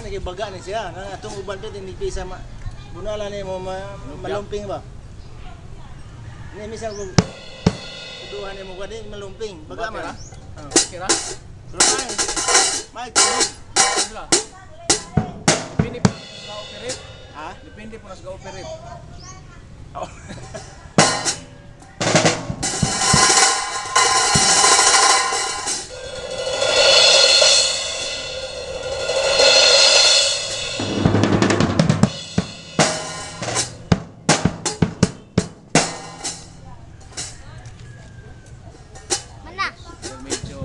nagibaga ni siya. Nga atong uban pa tinipisa bunala ni mo malumping ba. Ni misal ko duha ni mo gani malumping. Baga man. Kira? Pero may tunog. Sila. Depende po sa operate. Ha? Depende po sa operate. Oh. Medyo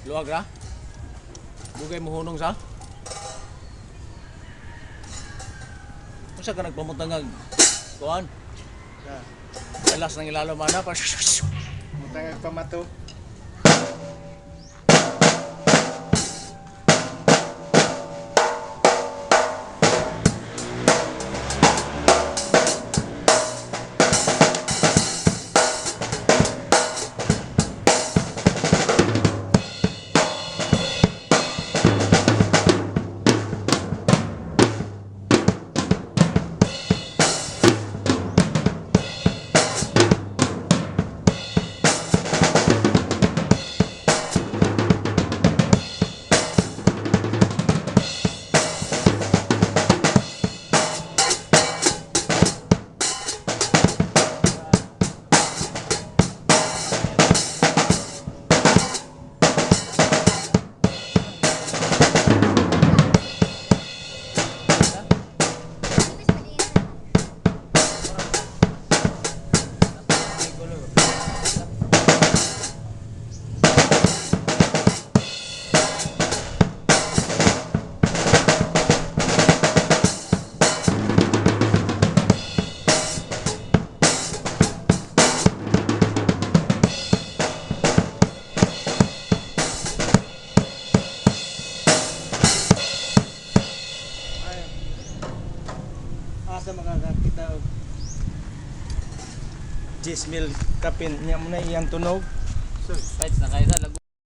luwag ra? Bugay mo hunong sa? Masa ka nagpamutangag? Kuhan? Alas nang ilalo mana pa. Mutang pamato. Asa makakakita og 10 mil kapin niya mo na iyang tunog. Right na kayo sa lagu.